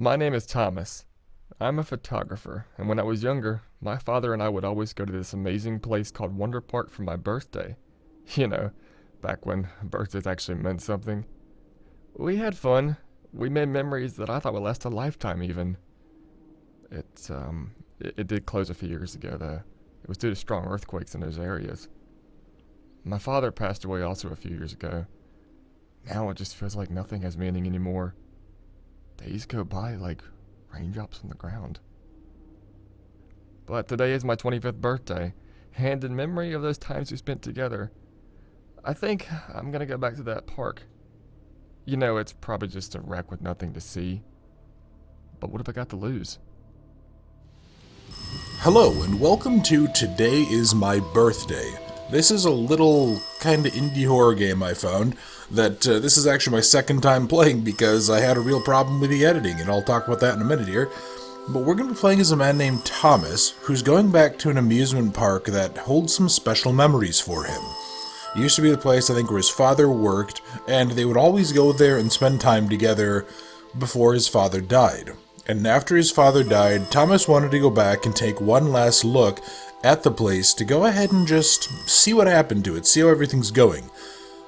My name is Thomas. I'm a photographer, and when I was younger, my father and I would always go to this amazing place called Wonder Park for my birthday. You know, back when birthdays actually meant something. We had fun. We made memories that I thought would last a lifetime, even. It did close a few years ago, though. It was due to strong earthquakes in those areas. My father passed away also a few years ago. Now it just feels like nothing has meaning anymore. Days go by like raindrops on the ground. But today is my 25th birthday, and in memory of those times we spent together, I think I'm gonna go back to that park. You know, it's probably just a wreck with nothing to see. But what have I got to lose? Hello, and welcome to Today is My Birthday. This is a little kind of indie horror game I found that this is actually my second time playing because I had a real problem with the editing, and I'll talk about that in a minute here. But we're going to be playing as a man named Thomas, who's going back to an amusement park that holds some special memories for him. It used to be the place, I think, where his father worked, and they would always go there and spend time together before his father died. And after his father died, Thomas wanted to go back and take one last look at the place to go ahead and just see what happened to it, see how everything's going.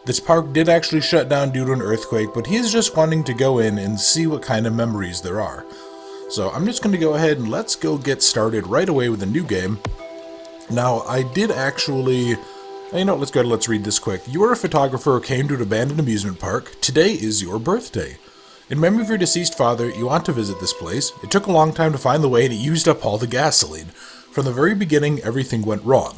This park did actually shut down due to an earthquake, but he's just wanting to go in and see what kind of memories there are. So I'm just going to go ahead and let's go get started right away with a new game. Now, I did actually... let's read this quick. You are a photographer who came to an abandoned amusement park. Today is your birthday. In memory of your deceased father, you want to visit this place. It took a long time to find the way and it used up all the gasoline. From the very beginning, everything went wrong.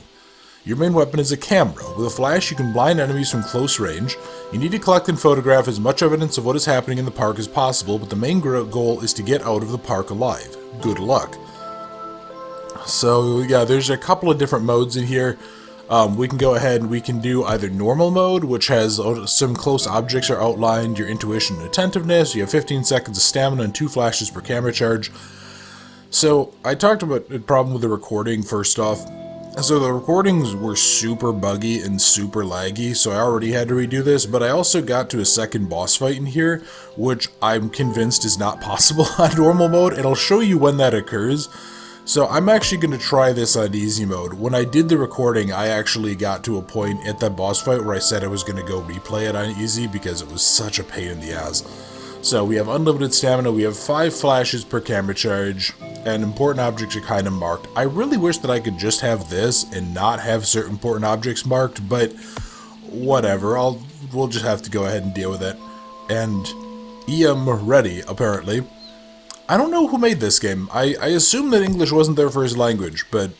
Your main weapon is a camera. With a flash, you can blind enemies from close range. You need to collect and photograph as much evidence of what is happening in the park as possible, but the main goal is to get out of the park alive. Good luck. So, yeah, there's a couple of different modes in here. We can go ahead and we can do either normal mode, which has some close objects are outlined, your intuition and attentiveness, you have 15 seconds of stamina and 2 flashes per camera charge. So, I talked about the problem with the recording first off. So the recordings were super buggy and super laggy, so I already had to redo this, but I also got to a second boss fight in here, which I'm convinced is not possible on normal mode, and I'll show you when that occurs. So I'm actually going to try this on easy mode. When I did the recording, I actually got to a point at that boss fight where I said I was going to go replay it on easy because it was such a pain in the ass. So we have unlimited stamina, we have 5 flashes per camera charge, and important objects are kind of marked. I really wish that I could just have this and not have certain important objects marked, but whatever, we'll just have to go ahead and deal with it. And EM ready, apparently. I don't know who made this game. I assume that English wasn't their first language, but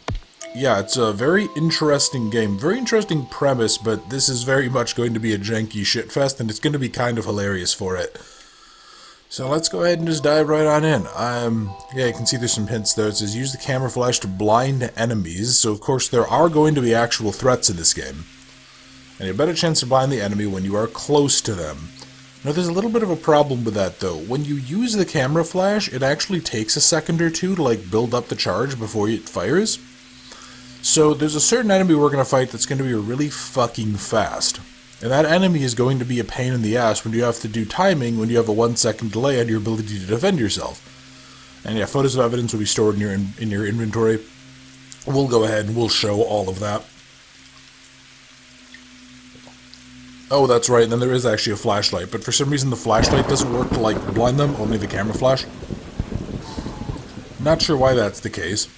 yeah, it's a very interesting game. Very interesting premise, but this is very much going to be a janky shitfest, and it's going to be kind of hilarious for it. So let's go ahead and just dive right on in. Yeah, you can see there's some hints there. It says use the camera flash to blind enemies. So of course there are going to be actual threats in this game. And you have a better chance to blind the enemy when you are close to them. Now there's a little bit of a problem with that though. When you use the camera flash, it actually takes a second or two to like build up the charge before it fires. So there's a certain enemy we're going to fight that's going to be really fucking fast. And that enemy is going to be a pain in the ass when you have to do timing when you have a 1-second delay on your ability to defend yourself. And yeah, photos of evidence will be stored in your inventory. We'll go ahead and we'll show all of that. Oh, that's right, and then there is actually a flashlight, but for some reason the flashlight doesn't work to like blind them, only the camera flash. Not sure why that's the case.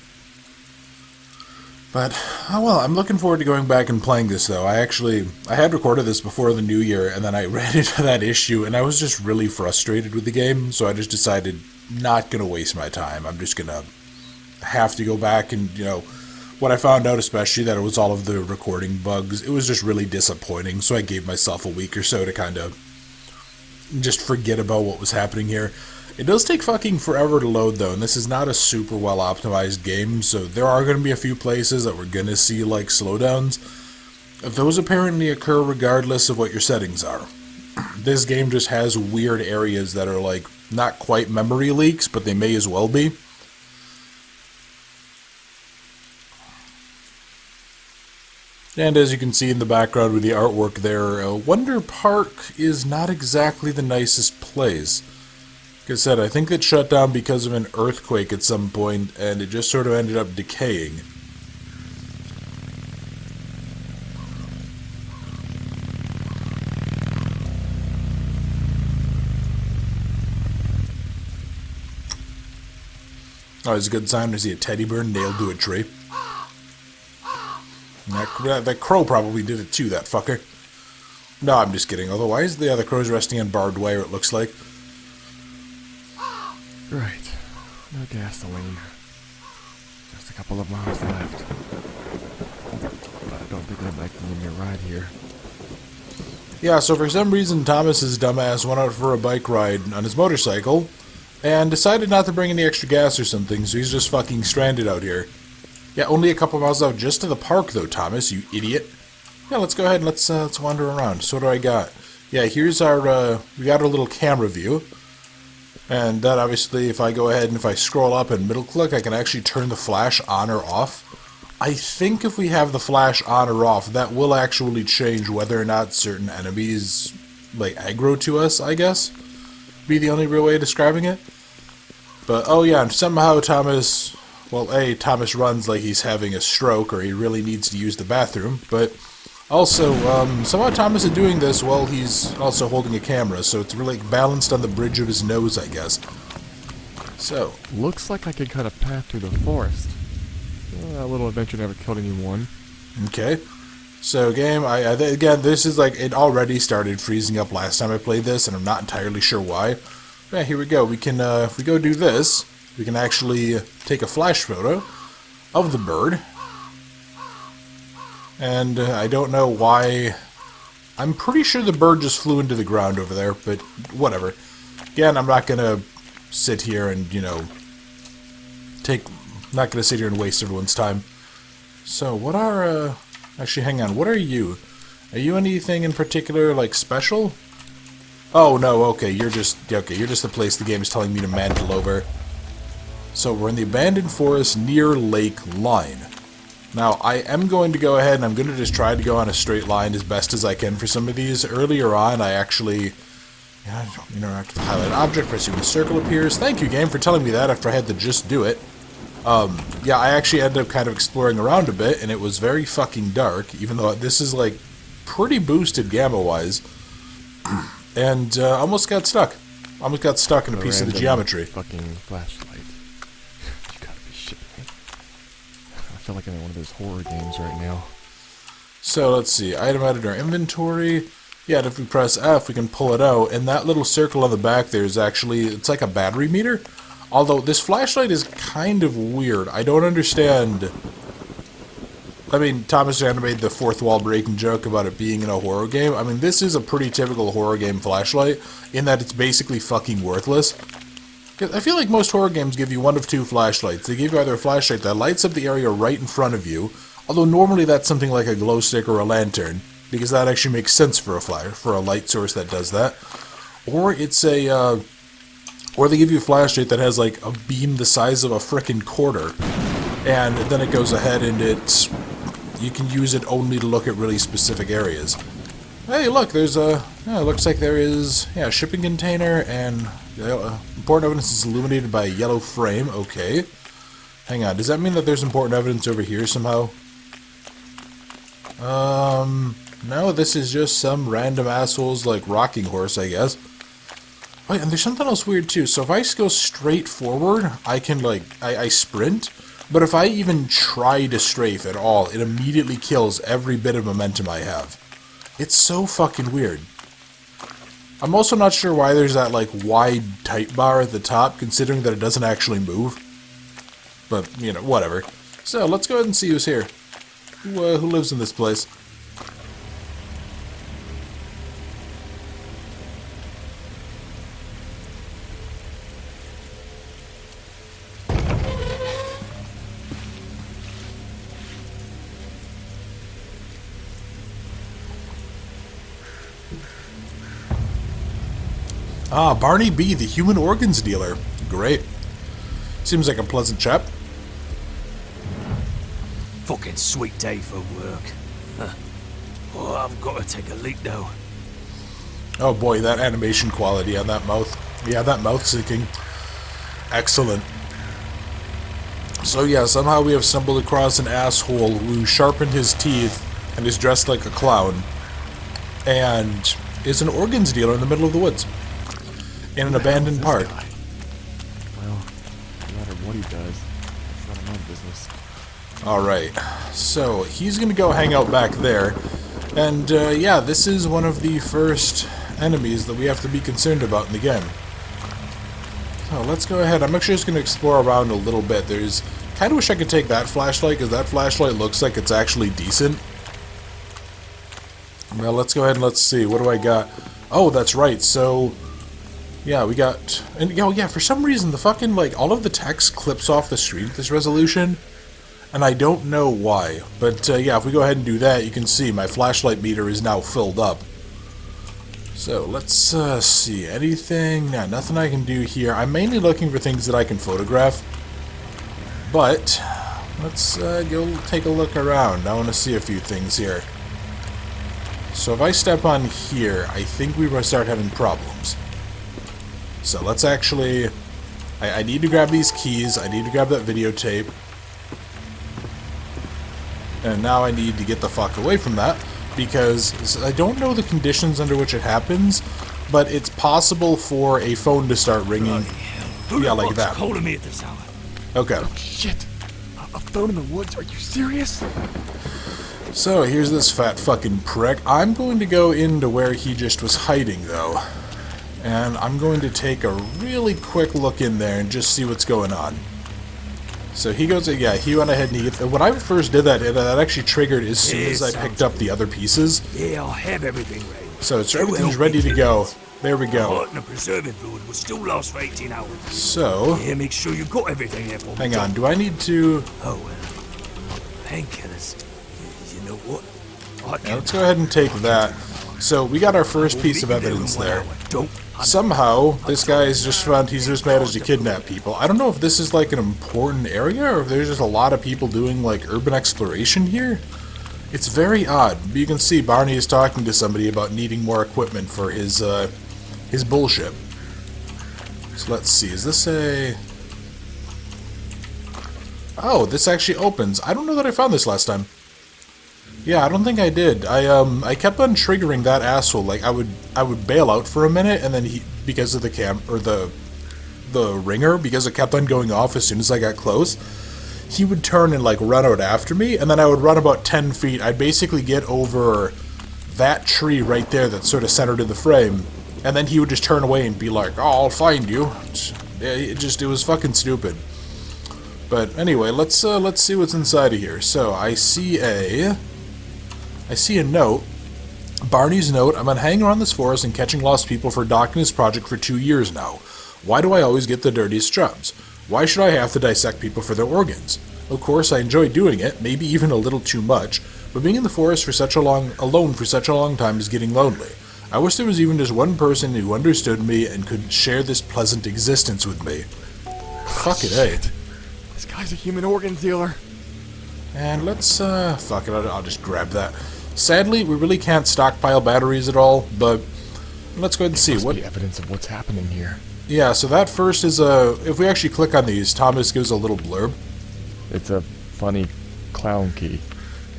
But, oh well, I'm looking forward to going back and playing this, though. I had recorded this before the new year, and then I ran into that issue, and I was just really frustrated with the game, so I just decided not gonna waste my time. I'm just gonna have to go back and, when I found out especially that it was all of the recording bugs, it was just really disappointing, so I gave myself a week or so to kind of just forget about what was happening here. It does take fucking forever to load though, and this is not a super well optimized game, so there are going to be a few places that we're going to see like slowdowns. Those apparently occur regardless of what your settings are. This game just has weird areas that are like not quite memory leaks, but they may as well be. And as you can see in the background with the artwork there, Wonder Park is not exactly the nicest place. Like I said, I think it shut down because of an earthquake at some point, and it just sort of ended up decaying. Oh, it's a good sign to see a teddy bear nailed to a tree. That crow probably did it too, that fucker. No, I'm just kidding. Otherwise, the other crow's resting on barbed wire, it looks like. Right. No gasoline. Just a couple of miles left. But I don't think they're making me a ride here. Yeah, so for some reason, Thomas's dumbass went out for a bike ride on his motorcycle and decided not to bring any extra gas or something, so he's just fucking stranded out here. Yeah, only a couple miles out, just to the park, though, Thomas, you idiot. Yeah, let's go ahead and let's wander around. So what do I got? Yeah, here's our, we got our little camera view. And that, obviously, if I go ahead and if I scroll up and middle click, I can actually turn the flash on or off. I think if we have the flash on or off, that will actually change whether or not certain enemies, like, aggro to us, I guess. Be the only real way of describing it. But, oh yeah, and somehow Thomas, well, Thomas runs like he's having a stroke or he really needs to use the bathroom, but also, somehow Thomas is doing this while he's also holding a camera, so it's really balanced on the bridge of his nose, I guess. So. Looks like I could cut a path through the forest. That little adventure never killed anyone. Okay. So, game, again, this is like, it already started freezing up last time I played this, and I'm not entirely sure why. Yeah, here we go. We can, if we go do this, we can actually take a flash photo of the bird. And I don't know why. I'm pretty sure the bird just flew into the ground over there, but whatever. Again, I'm not going to sit here and, you know, not going to sit here and waste everyone's time. So, what are, actually, hang on. What are you? Are you anything in particular, like, special? Oh, no, okay, you're just the place the game is telling me to mantle over. So, we're in the abandoned forest near Lake Line. Now, I am going to go ahead and I'm going to just try to go on a straight line as best as I can for some of these. Earlier on, I actually, interactive highlight object, pressing the circle appears. Thank you, game, for telling me that after I had to just do it. Yeah, I actually ended up kind of exploring around a bit, and it was very fucking dark, even though this is, like, pretty boosted gamma-wise. And, almost got stuck. Almost got stuck in a piece of the geometry. Fucking flashlight. You gotta be shitting me. I feel like I'm in one of those horror games right now. So, let's see. Item editor inventory. Yeah, and if we press F, we can pull it out. And that little circle on the back there is actually, it's like a battery meter. Although, this flashlight is kind of weird. I don't understand. I mean, Thomas Random made the fourth wall breaking joke about it being in a horror game. I mean, this is a pretty typical horror game flashlight, in that it's basically fucking worthless. I feel like most horror games give you one of two flashlights. They give you either a flashlight that lights up the area right in front of you, although normally that's something like a glow stick or a lantern, because that actually makes sense for a light source that does that. Or it's a, or they give you a flashlight that has like a beam the size of a frickin' quarter, and then it goes ahead and you can use it only to look at really specific areas. Hey, look, there's a, yeah, it looks like there is, yeah, a shipping container, and important evidence is illuminated by a yellow frame. Okay. Hang on, does that mean that there's important evidence over here somehow? No, this is just some random asshole's, like, rocking horse, I guess. Wait, and there's something else weird, too. So if I go straight forward, I can, like, I sprint. But if I even try to strafe at all, it immediately kills every bit of momentum I have. It's so fucking weird. I'm also not sure why there's that, like, wide tight bar at the top, considering that it doesn't actually move. But, you know, whatever. So, let's go ahead and see who's here. Who lives in this place? Ah, Barney B., the human organs dealer. Great. Seems like a pleasant chap. Fucking sweet day for work. Oh, I've got to take a leak though. Oh boy, that animation quality on that mouth. Yeah, that mouth syncing. Excellent. So yeah, somehow we have stumbled across an asshole who sharpened his teeth and is dressed like a clown, and is an organs dealer in the middle of the woods, in an abandoned park. Well, no matter what he does, it's none of my business. Alright, so he's gonna go hang out back there, and yeah, this is one of the first enemies that we have to be concerned about in the game. So let's go ahead. I'm actually just going to explore around a little bit. There's... kind of wish I could take that flashlight, because that flashlight looks like it's actually decent. Well, let's go ahead and let's see. What do I got? Oh, that's right. So, yeah, we got... and oh, yeah, for some reason, the fucking, like, all of the text clips off the screen at this resolution. And I don't know why. But, yeah, if we go ahead and do that, you can see my flashlight meter is now filled up. So, let's see. Anything? Nah, nothing I can do here. I'm mainly looking for things that I can photograph. But, let's go take a look around. I want to see a few things here. So, if I step on here, I think we're going to start having problems. So, let's actually... I need to grab these keys. I need to grab that videotape. And now I need to get the fuck away from that. Because I don't know the conditions under which it happens, but it's possible for a phone to start ringing. Yeah, like that. Calling me at this hour. Okay. Oh, shit! A phone in the woods? Are you serious? So here's this fat fucking prick. I'm going to go into where he just was hiding, though. And I'm going to take a really quick look in there and just see what's going on. So he goes, yeah, he went ahead and when I first did that, that actually triggered as soon as I picked up the other pieces. Yeah, I'll have everything ready. So everything's ready to go. There we go. And the preserving fluid will still last for 18 hours. So... yeah, make sure you've got everything there for me. hang on, do I need to... oh, painkillers. You know what? Yeah, let's go ahead and take that. So we got our first piece of evidence there. Somehow, this guy's just found he's just managed to kidnap people. I don't know if this is like an important area or if there's just a lot of people doing like urban exploration here. It's very odd. But you can see Barney is talking to somebody about needing more equipment for his bullshit. So let's see, is this a... oh, this actually opens. I don't know that I found this last time. Yeah, I don't think I did. I kept on triggering that asshole. Like I would bail out for a minute, and then he, because of the ringer, because it kept on going off as soon as I got close, he would turn and like run out after me, and then I would run about 10 feet. I'd basically get over that tree right there that's sort of centered in the frame, and then he would just turn away and be like, "Oh, I'll find you." It was fucking stupid. But anyway, let's see what's inside of here. So I see a note. Barney's note. I've been hanging around this forest and catching lost people for Doc and his project for 2 years now. Why do I always get the dirtiest jobs? Why should I have to dissect people for their organs? Of course, I enjoy doing it, maybe even a little too much, but being in the forest alone for such a long time is getting lonely. I wish there was even just one person who understood me and could share this pleasant existence with me. Fuck it, eh? This guy's a human organ dealer. And let's, fuck it, I'll just grab that. Sadly, we really can't stockpile batteries at all, but let's go ahead and see. What evidence of what's happening here? Yeah, so that first is if we actually click on these, Thomas gives a little blurb. It's a funny clown key.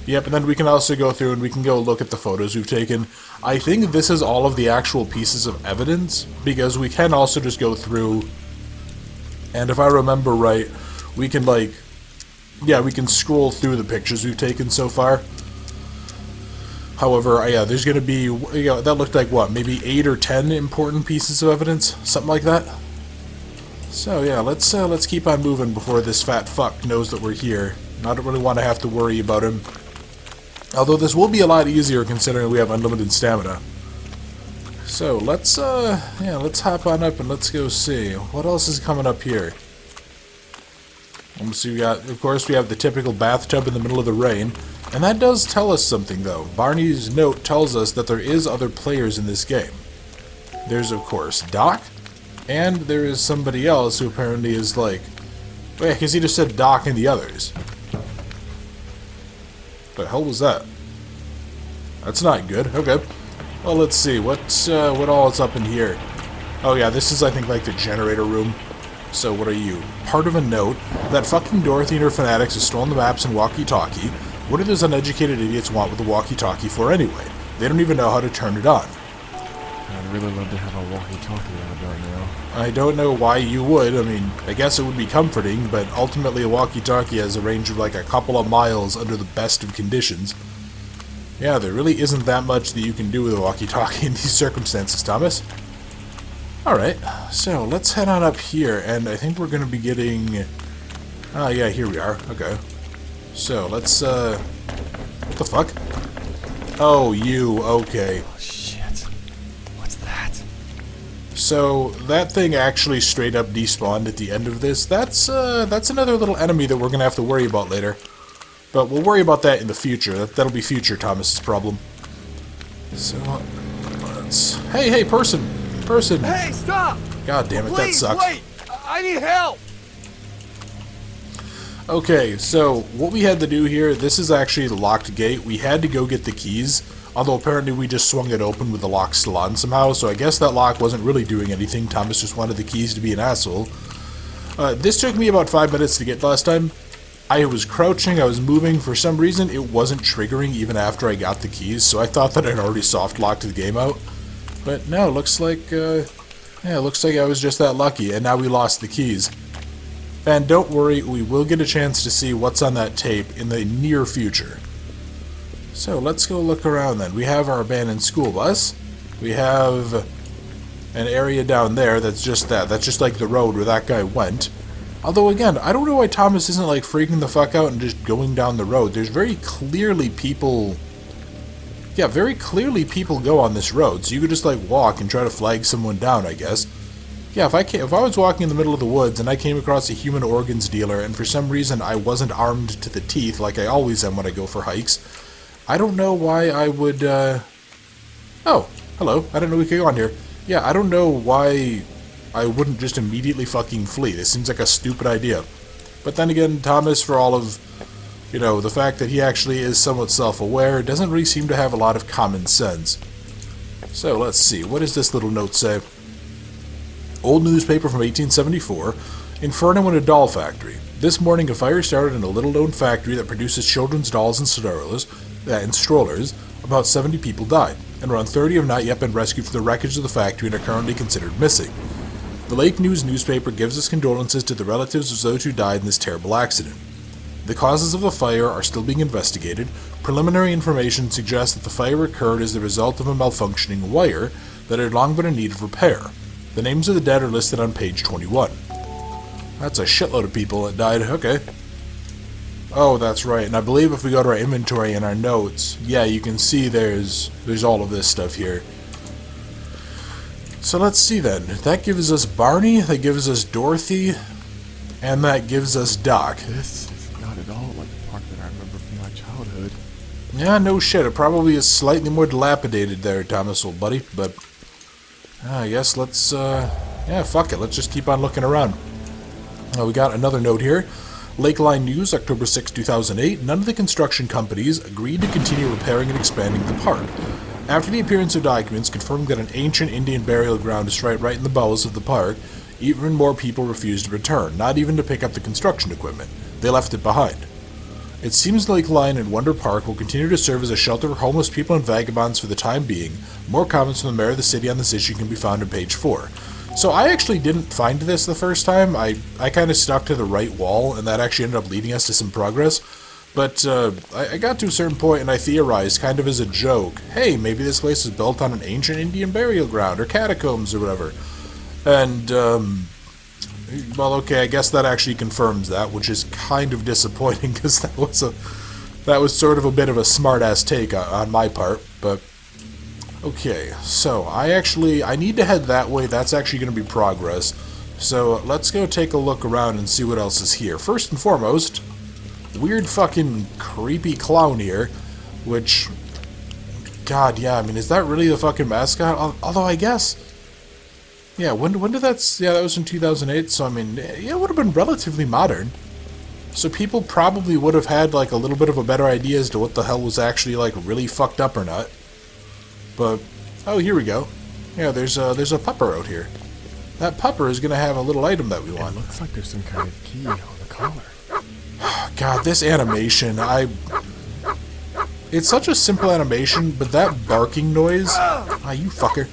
Yep, and then we can also go through and we can go look at the photos we've taken. I think this is all of the actual pieces of evidence, because we can also just go through, and if I remember right, we can like, yeah, we can scroll through the pictures we've taken so far. However, yeah, there's going to be, you know, that looked like, what, maybe 8 or 10 important pieces of evidence? Something like that? So, yeah, let's keep on moving before this fat fuck knows that we're here. I don't really want to have to worry about him. Although this will be a lot easier considering we have unlimited stamina. So, let's hop on up and let's go see. What else is coming up here? So we got, of course, we have the typical bathtub in the middle of the rain. And that does tell us something, though. Barney's note tells us that there is other players in this game. There's, of course, Doc, and there is somebody else who apparently is like... wait, because he just said Doc and the others. What the hell was that? That's not good. Okay. Well, let's see. What all is up in here? Oh yeah, this is, I think, like the generator room. So what are you? Part of a note. That fucking Dorothy and her fanatics have stolen the maps and walkie-talkie. What do those uneducated idiots want with a walkie-talkie for anyway? They don't even know how to turn it on. I'd really love to have a walkie-talkie out right now. I don't know why you would. I mean, I guess it would be comforting, but ultimately a walkie-talkie has a range of like a couple of miles under the best of conditions. Yeah, there really isn't that much that you can do with a walkie-talkie in these circumstances, Thomas. Alright, so let's head on up here, and I think we're going to be getting... Ah, yeah, here we are. Okay. So, let's, what the fuck? Oh, you. Okay. Oh, shit. What's that? So, that thing actually straight up despawned at the end of this. That's another little enemy that we're going to have to worry about later. But we'll worry about that in the future. That'll be future Thomas's problem. So, let's... Hey, person! Person! Hey, stop! God damn it, Please, that sucks. wait! I need help! Okay, so what we had to do here, this is actually the locked gate. We had to go get the keys, although apparently we just swung it open with the lock still on somehow, so I guess that lock wasn't really doing anything. Thomas just wanted the keys to be an asshole. This took me about 5 minutes to get last time. I was crouching, I was moving. For some reason, it wasn't triggering even after I got the keys, so I thought that I'd already soft-locked the game out. But no, looks like, yeah, looks like I was just that lucky, and now we lost the keys. And don't worry, we will get a chance to see what's on that tape in the near future. So let's go look around then. We have our abandoned school bus. We have an area down there that's just that. That's just like the road where that guy went. Although again, I don't know why Thomas isn't like freaking the fuck out and just going down the road. There's very clearly people... Yeah, very clearly people go on this road, so you could just like walk and try to flag someone down, I guess. Yeah, if I was walking in the middle of the woods and I came across a human organs dealer and for some reason I wasn't armed to the teeth like I always am when I go for hikes, I don't know why I would, Oh, hello, I didn't know we could go on here. Yeah, I don't know why I wouldn't just immediately fucking flee. This seems like a stupid idea. But then again, Thomas, for all of... You know, the fact that he actually is somewhat self-aware doesn't really seem to have a lot of common sense. So, let's see. What does this little note say? Old newspaper from 1874. Inferno in a doll factory. This morning a fire started in a little-known factory that produces children's dolls and strollers. About 70 people died, and around 30 have not yet been rescued from the wreckage of the factory and are currently considered missing. The Lake News newspaper gives its condolences to the relatives of those who died in this terrible accident. The causes of the fire are still being investigated. Preliminary information suggests that the fire occurred as the result of a malfunctioning wire that had long been in need of repair. The names of the dead are listed on page 21. That's a shitload of people that died. Okay. Oh, that's right. And I believe if we go to our inventory and our notes, yeah, you can see there's all of this stuff here. So let's see then. That gives us Barney, that gives us Dorothy, and that gives us Doc. This is not at all like the park that I remember from my childhood. Yeah, no shit. It probably is slightly more dilapidated there, Thomas, old buddy, but I guess let's, yeah, fuck it. Let's just keep on looking around. We got another note here. Lakeline News, October 6, 2008. None of the construction companies agreed to continue repairing and expanding the park. After the appearance of documents confirming that an ancient Indian burial ground is right in the bowels of the park, even more people refused to return, not even to pick up the construction equipment. They left it behind. It seems Lakeline and Wonder Park will continue to serve as a shelter for homeless people and vagabonds for the time being. More comments from the mayor of the city on this issue can be found on page 4. So I actually didn't find this the first time. I kind of stuck to the right wall, and that actually ended up leading us to some progress. But I got to a certain point and I theorized, kind of as a joke, hey, maybe this place is built on an ancient Indian burial ground or catacombs or whatever. And, well, okay, I guess that actually confirms that, which is kind of disappointing because that was sort of a bit of a smart-ass take on my part. But okay, so I need to head that way. That's actually going to be progress. So let's go take a look around and see what else is here. First and foremost, weird fucking creepy clown here, which, god, yeah, I mean, is that really the fucking mascot? Although I guess, yeah, when did that, yeah, that was in 2008, so I mean, yeah, it would have been relatively modern. So people probably would have had, like, a little bit of a better idea as to what the hell was actually, like, really fucked up or not. But, oh, here we go. Yeah, there's a pupper out here. that pupper is going to have a little item that we It want. looks like there's some kind of key on the collar. God, this animation, it's such a simple animation, but that barking noise... Ah, you fucker.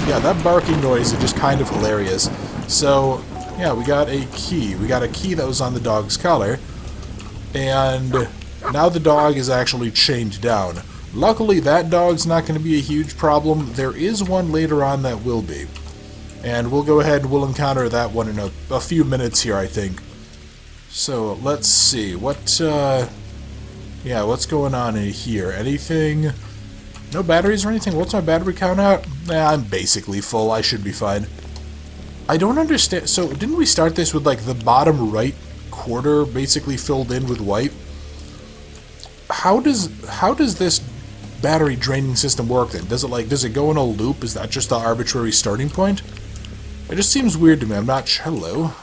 Yeah, that barking noise is just kind of hilarious. So, yeah, we got a key. We got a key that was on the dog's collar. And now the dog is actually chained down. Luckily, that dog's not going to be a huge problem. There is one later on that will be. And we'll go ahead and we'll encounter that one in a few minutes here, I think. So, let's see. What's going on in here? Anything? No batteries or anything? What's my battery count at? Nah, I'm basically full. I should be fine. I don't understand. So, didn't we start this with, like, the bottom right quarter basically filled in with white? How does this battery draining system work then? Does it go in a loop? Is that just the arbitrary starting point? It just seems weird to me. I'm not sure. Hello?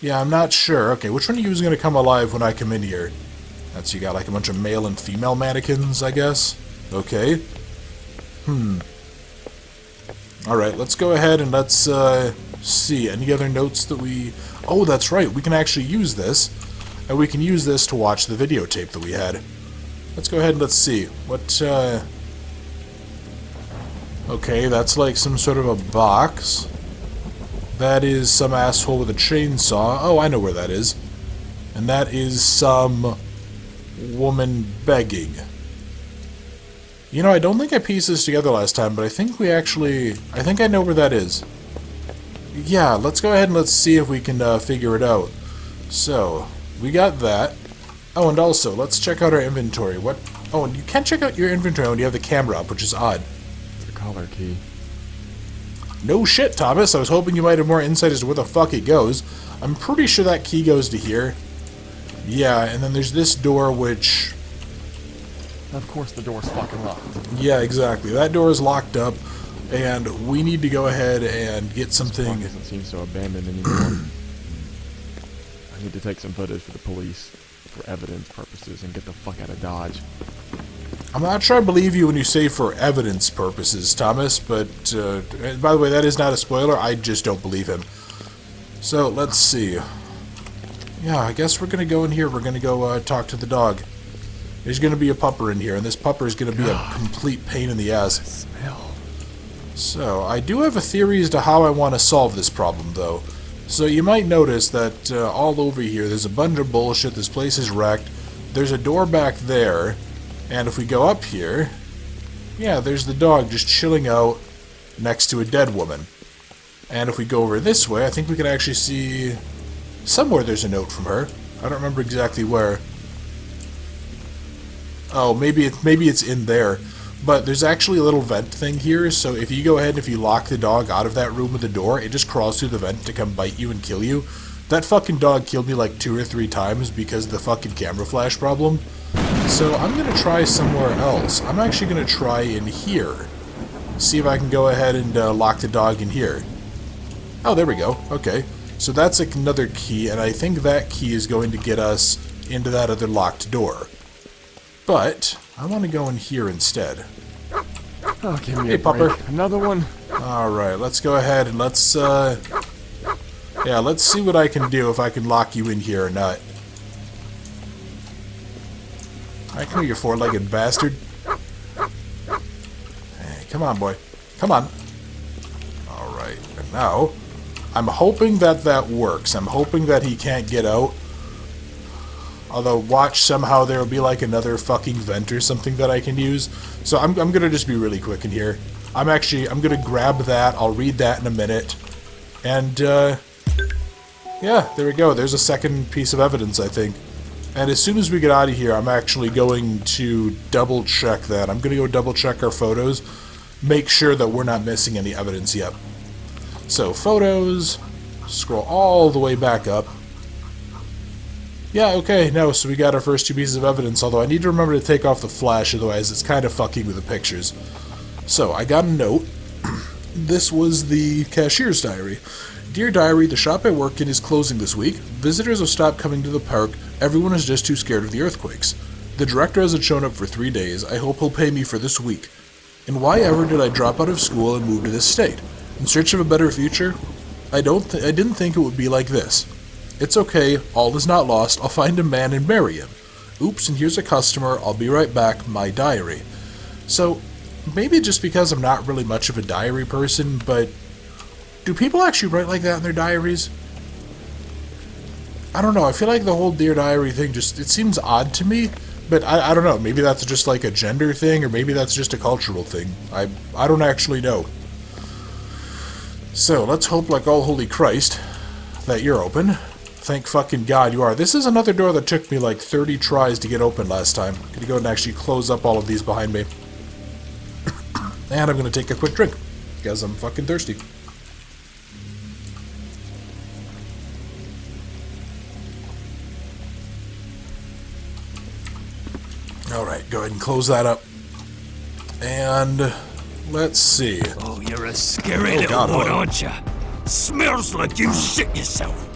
Yeah, I'm not sure. Okay, which one of you is going to come alive when I come in here? That's, you got like a bunch of male and female mannequins, I guess. Okay. Alright, let's go ahead and let's see. Any other notes that we... Oh, that's right. We can actually use this. And we can use this to watch the videotape that we had. Let's go ahead and let's see. What, Okay, that's like some sort of a box. That is some asshole with a chainsaw. Oh, I know where that is. And that is some woman begging. You know, I don't think I pieced this together last time, but I think I know where that is. Yeah, let's go ahead and let's see if we can figure it out. So, we got that. Oh, and also, let's check out our inventory. Oh, and you can't check out your inventory when you have the camera up, which is odd. The collar key. No shit, Thomas. I was hoping you might have more insight as to where the fuck it goes. I'm pretty sure that key goes to here. Yeah, and then there's this door, which... Of course the door's fucking locked. Yeah, exactly. That door is locked up, and we need to go ahead and get something... This park doesn't seem so abandoned anymore. I need to take some footage for the police, for evidence purposes, and get the fuck out of Dodge. I'm not sure I believe you when you say for evidence purposes, Thomas, but, by the way, that is not a spoiler. I just don't believe him. So, let's see. Yeah, I guess we're gonna go in here. We're gonna go, talk to the dog. There's gonna be a pupper in here, and this pupper is gonna be a complete pain in the ass. Smell. So, I do have a theory as to how I want to solve this problem, though. So, you might notice that, all over here, there's a bunch of bullshit. This place is wrecked. There's a door back there. And if we go up here, yeah, there's the dog just chilling out next to a dead woman. And if we go over this way, I think we can actually see somewhere there's a note from her. I don't remember exactly where. Oh, maybe it's in there. But there's actually a little vent thing here, so if you go ahead and if you lock the dog out of that room with the door, it just crawls through the vent to come bite you and kill you. That fucking dog killed me like 2 or 3 times because of the fucking camera flash problem. So I'm going to try somewhere else. I'm actually going to try in here. See if I can go ahead and lock the dog in here. Oh, there we go. Okay. So that's another key, and I think that key is going to get us into that other locked door. But I want to go in here instead. Oh, give me Hey, a pupper. break. Another one? Alright, let's go ahead and let's, yeah, let's see what I can do, if I can lock you in here or not. I come here, you four-legged bastard. Hey, come on, boy. Come on. Alright, and now, I'm hoping that that works. I'm hoping that he can't get out. Although, watch, somehow there will be like another fucking vent or something that I can use. So I'm gonna just be really quick in here. I'm gonna grab that. I'll read that in a minute. And, yeah, there we go. There's a second piece of evidence, I think. And as soon as we get out of here, I'm actually going to double check that. I'm gonna go double check our photos. Make sure that we're not missing any evidence yet. So, photos. Scroll all the way back up. Yeah, okay, no, so we got our first 2 pieces of evidence, although I need to remember to take off the flash, otherwise it's kind of fucking with the pictures. So, I got a note. This was the cashier's diary. Dear diary, the shop I work in is closing this week. Visitors have stopped coming to the park. Everyone is just too scared of the earthquakes. The director hasn't shown up for 3 days. I hope he'll pay me for this week. And why ever did I drop out of school and move to this state? In search of a better future? I didn't think it would be like this. It's okay, all is not lost, I'll find a man and marry him. Oops, and here's a customer, I'll be right back, my diary. So, maybe just because I'm not really much of a diary person, but do people actually write like that in their diaries? I don't know, I feel like the whole Dear Diary thing it seems odd to me, but I don't know, maybe that's just like a gender thing, or maybe that's just a cultural thing. I don't actually know. So, let's hope like all holy Christ that you're open. Thank fucking God you are. This is another door that took me like 30 tries to get open last time. I'm gonna go ahead and actually close up all of these behind me. And I'm gonna take a quick drink, because I'm fucking thirsty. Alright, go ahead and close that up. And let's see. Oh, you're a scary little one, aren't you? Smells like you shit yourself.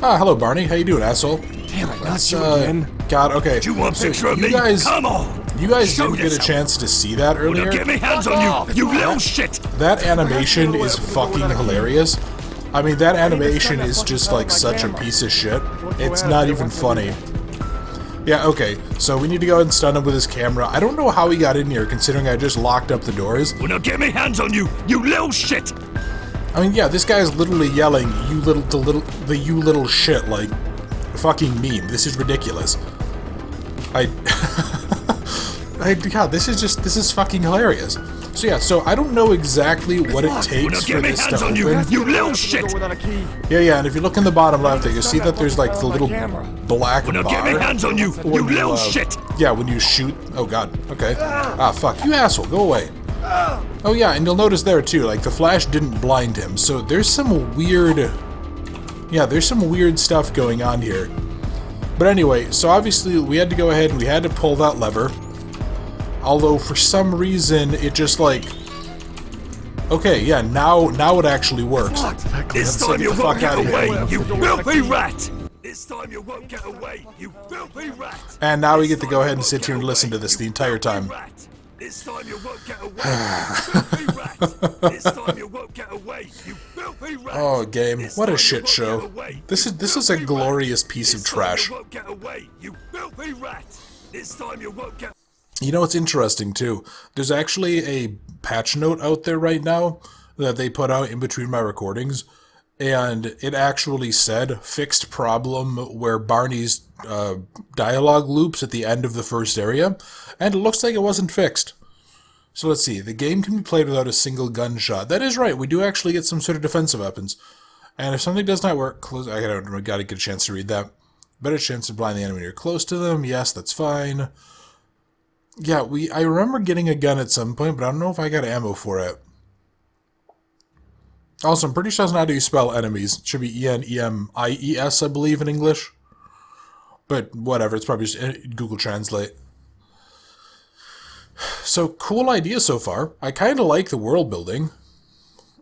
Ah, hello Barney. How you doing, asshole? Damn it, not you again. God, okay. Do you want a So picture of me? guys, Come on. you guys Show didn't get a yourself. chance to see that earlier. Now get me hands on you, you little shit. That animation is fucking hilarious. I mean, that animation is just like such a piece of shit. It's not even funny. Yeah, okay, so we need to go ahead and stun him with his camera. I don't know how he got in here, considering I just locked up the doors. Well, now get me hands on you, you little shit. I mean, yeah, this guy's literally yelling, you little shit, like, fucking meme. This is ridiculous. God, this is fucking hilarious. So yeah, so I don't know exactly what it takes for this to open. You little shit! Yeah, and if you look in the bottom left there, you'll see that there's like the little black bar. Get me hands on you, you little shit! Yeah, when you shoot. Oh god, okay. Ah, fuck, you asshole, go away. Oh yeah, and you'll notice there too, like the flash didn't blind him, so there's some weird... Yeah, there's some weird stuff going on here. But anyway, so obviously we had to go ahead and we had to pull that lever. Although for some reason it just like... Okay, yeah, now it actually works. This time you won't get away, you filthy rat! This time you won't get away, you filthy rat! And now we get to go ahead and sit here and listen to this the entire time. This time you won't get away, you filthy rat! This time you won't get away, you filthy rat! Oh, game, what a shit show. This is a glorious piece of trash. You know what's interesting too? There's actually a patch note out there right now that they put out in between my recordings, and it actually said fixed problem where Barney's dialogue loops at the end of the first area, and it looks like it wasn't fixed. So let's see, the game can be played without a single gunshot. That is right, we do actually get some sort of defensive weapons. And if something does not work, close. I gotta get a chance to read that. Better chance to blind the enemy when you're close to them. Yes, that's fine. Yeah, I remember getting a gun at some point, but I don't know if I got ammo for it. Also, I'm pretty sure that's not how you spell enemies. It should be E-N-E-M-I-E-S, I believe, in English. But whatever, it's probably just Google Translate. So, cool idea so far. I kind of like the world building.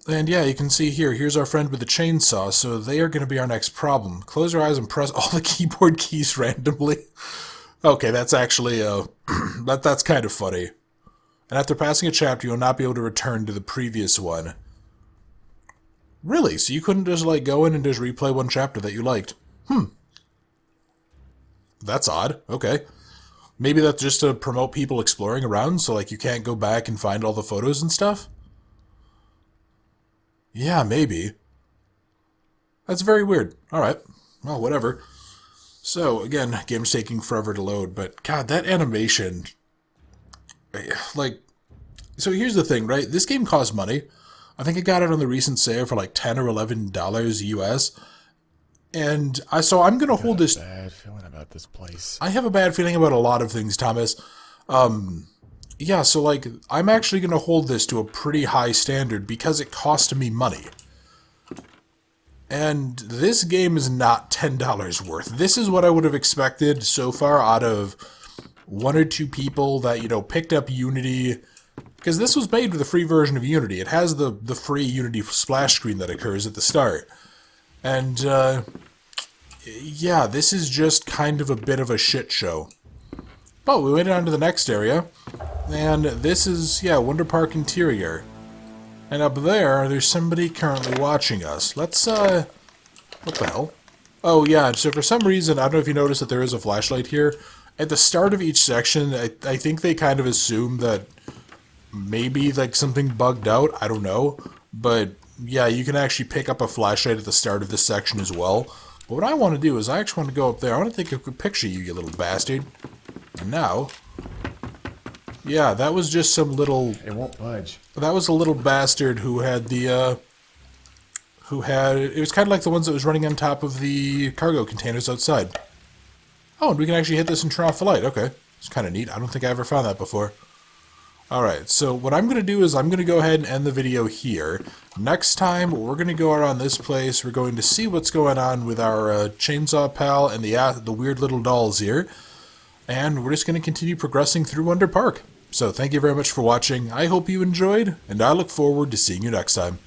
And yeah, you can see here's our friend with the chainsaw, so they are going to be our next problem. Close your eyes and press all the keyboard keys randomly. Okay, that's actually, that's kind of funny. And after passing a chapter, you'll not be able to return to the previous one. Really? So you couldn't just, like, go in and just replay one chapter that you liked? That's odd. Okay. Maybe that's just to promote people exploring around, so, like, you can't go back and find all the photos and stuff? Yeah, maybe. That's very weird. Alright. Well, whatever. So, again, game's taking forever to load, but god, that animation... Like, so here's the thing, right? This game costs money. I think I got it on the recent sale for like $10 or $11 US. And so I'm gonna hold this... Bad feeling about this place. I have a bad feeling about a lot of things, Thomas. Yeah, so like, I'm actually gonna hold this to a pretty high standard because it cost me money. And this game is not $10 worth. This is what I would have expected so far out of one or two people that, you know, picked up Unity. Because this was made with a free version of Unity. It has the free Unity splash screen that occurs at the start. And, yeah, this is just kind of a bit of a shit show. But we went on to the next area. And this is, yeah, Wonder Park Interior. And up there, there's somebody currently watching us. Let's, what the hell? Oh, yeah, so for some reason, I don't know if you noticed that there is a flashlight here. At the start of each section, I think they kind of assume that maybe, like, something bugged out. I don't know. But, yeah, you can actually pick up a flashlight at the start of this section as well. But what I want to do is I actually want to go up there. I want to take a quick picture of you, you little bastard. And now... Yeah, that was just some little... It won't budge. That was a little bastard who had the, it was kind of like the ones that was running on top of the cargo containers outside. Oh, and we can actually hit this and turn off the light. Okay. It's kind of neat. I don't think I ever found that before. Alright, so what I'm going to do is I'm going to go ahead and end the video here. Next time, we're going to go around this place. We're going to see what's going on with our chainsaw pal and the weird little dolls here. And we're just going to continue progressing through Wonder Park. So thank you very much for watching. I hope you enjoyed, and I look forward to seeing you next time.